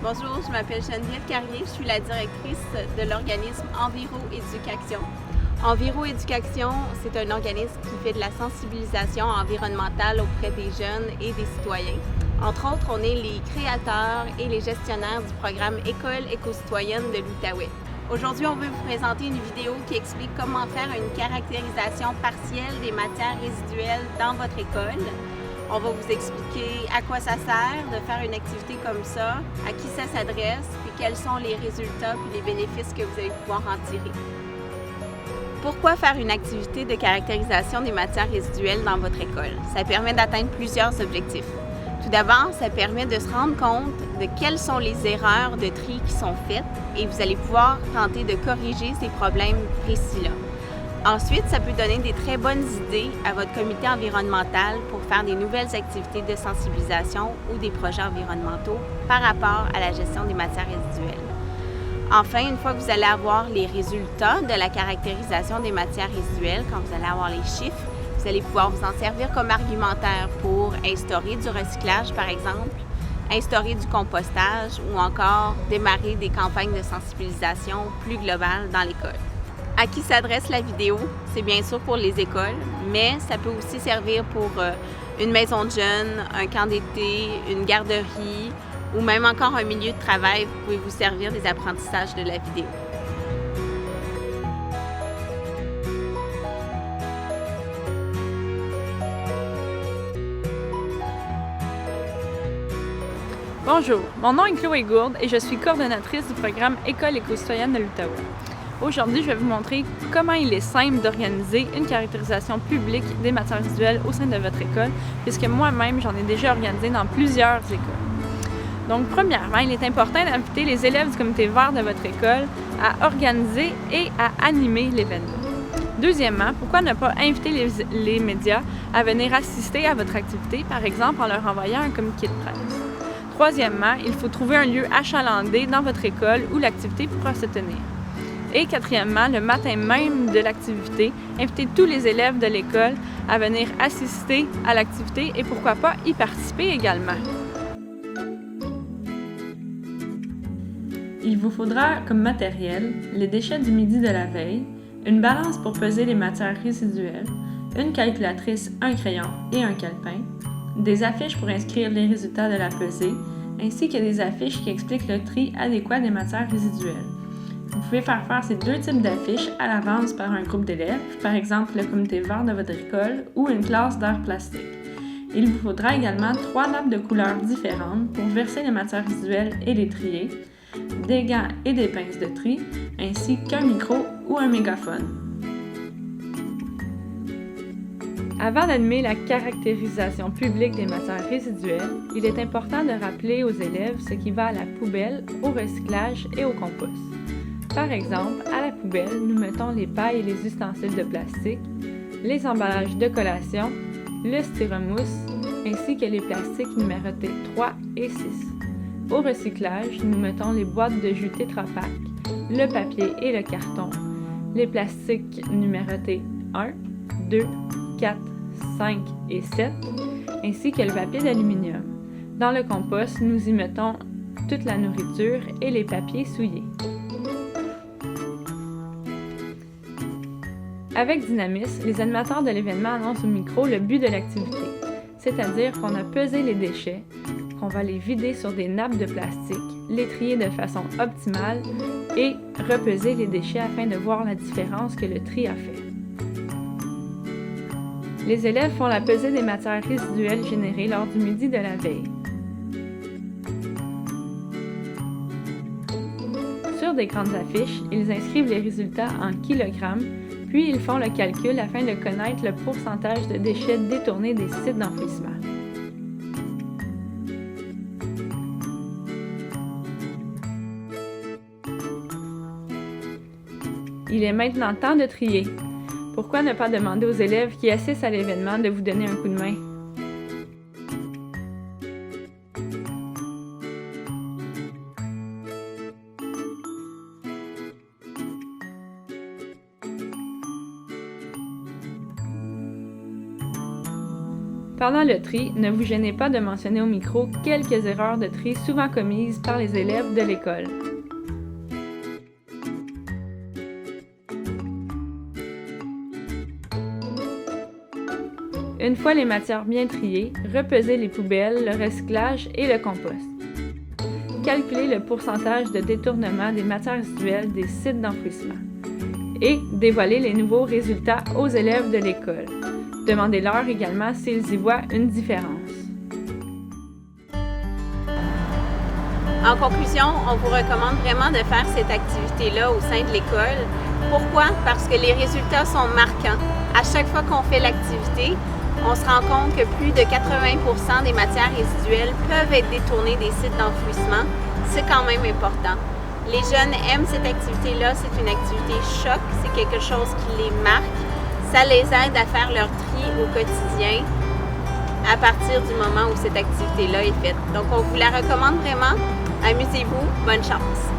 Bonjour, je m'appelle Geneviève Carrier, je suis la directrice de l'organisme Enviro-Éducation. Enviro-Éducation, c'est un organisme qui fait de la sensibilisation environnementale auprès des jeunes et des citoyens. Entre autres, on est les créateurs et les gestionnaires du programme École éco-citoyenne de l'Outaouais. Aujourd'hui, on veut vous présenter une vidéo qui explique comment faire une caractérisation partielle des matières résiduelles dans votre école. On va vous expliquer à quoi ça sert de faire une activité comme ça, à qui ça s'adresse, puis quels sont les résultats puis les bénéfices que vous allez pouvoir en tirer. Pourquoi faire une activité de caractérisation des matières résiduelles dans votre école? Ça permet d'atteindre plusieurs objectifs. Tout d'abord, ça permet de se rendre compte de quelles sont les erreurs de tri qui sont faites et vous allez pouvoir tenter de corriger ces problèmes précis-là. Ensuite, ça peut donner des très bonnes idées à votre comité environnemental pour faire des nouvelles activités de sensibilisation ou des projets environnementaux par rapport à la gestion des matières résiduelles. Enfin, une fois que vous allez avoir les résultats de la caractérisation des matières résiduelles, quand vous allez avoir les chiffres, vous allez pouvoir vous en servir comme argumentaire pour instaurer du recyclage, par exemple, instaurer du compostage ou encore démarrer des campagnes de sensibilisation plus globales dans l'école. À qui s'adresse la vidéo? C'est bien sûr pour les écoles, mais ça peut aussi servir pour une maison de jeunes, un camp d'été, une garderie ou même encore un milieu de travail. Vous pouvez vous servir des apprentissages de la vidéo. Bonjour, mon nom est Chloé Gourde et je suis coordonnatrice du programme École éco-citoyenne de l'Outaouais. Aujourd'hui, je vais vous montrer comment il est simple d'organiser une caractérisation publique des matières résiduelles au sein de votre école, puisque moi-même, j'en ai déjà organisé dans plusieurs écoles. Donc, premièrement, il est important d'inviter les élèves du comité vert de votre école à organiser et à animer l'événement. Deuxièmement, pourquoi ne pas inviter les médias à venir assister à votre activité, par exemple en leur envoyant un communiqué de presse. Troisièmement, il faut trouver un lieu achalandé dans votre école où l'activité pourra se tenir. Et quatrièmement, le matin même de l'activité, inviter tous les élèves de l'école à venir assister à l'activité et pourquoi pas y participer également. Il vous faudra comme matériel les déchets du midi de la veille, une balance pour peser les matières résiduelles, une calculatrice, un crayon et un calepin, des affiches pour inscrire les résultats de la pesée, ainsi que des affiches qui expliquent le tri adéquat des matières résiduelles. Vous pouvez faire ces deux types d'affiches à l'avance par un groupe d'élèves, par exemple le comité vert de votre école ou une classe d'art plastique. Il vous faudra également 3 nappes de couleurs différentes pour verser les matières résiduelles et les trier, des gants et des pinces de tri, ainsi qu'un micro ou un mégaphone. Avant d'animer la caractérisation publique des matières résiduelles, il est important de rappeler aux élèves ce qui va à la poubelle, au recyclage et au compost. Par exemple, à la poubelle, nous mettons les pailles et les ustensiles de plastique, les emballages de collation, le styromousse, ainsi que les plastiques numérotés 3 et 6. Au recyclage, nous mettons les boîtes de jus Tetra Pak, le papier et le carton, les plastiques numérotés 1, 2, 4, 5 et 7, ainsi que le papier d'aluminium. Dans le compost, nous y mettons toute la nourriture et les papiers souillés. Avec dynamisme, les animateurs de l'événement annoncent au micro le but de l'activité, c'est-à-dire qu'on a pesé les déchets, qu'on va les vider sur des nappes de plastique, les trier de façon optimale et repeser les déchets afin de voir la différence que le tri a fait. Les élèves font la pesée des matières résiduelles générées lors du midi de la veille. Sur des grandes affiches, ils inscrivent les résultats en kilogrammes, puis ils font le calcul afin de connaître le pourcentage de déchets détournés des sites d'enfouissement. Il est maintenant temps de trier. Pourquoi ne pas demander aux élèves qui assistent à l'événement de vous donner un coup de main? Pendant le tri, ne vous gênez pas de mentionner au micro quelques erreurs de tri souvent commises par les élèves de l'école. Une fois les matières bien triées, repesez les poubelles, le recyclage et le compost. Calculez le pourcentage de détournement des matières résiduelles des sites d'enfouissement. Et dévoilez les nouveaux résultats aux élèves de l'école. Demandez-leur également s'ils y voient une différence. En conclusion, on vous recommande vraiment de faire cette activité-là au sein de l'école. Pourquoi? Parce que les résultats sont marquants. À chaque fois qu'on fait l'activité, on se rend compte que plus de 80% des matières résiduelles peuvent être détournées des sites d'enfouissement. C'est quand même important. Les jeunes aiment cette activité-là, c'est une activité choc, c'est quelque chose qui les marque. Ça les aide à faire leur tri au quotidien à partir du moment où cette activité-là est faite. Donc, on vous la recommande vraiment. Amusez-vous, bonne chance!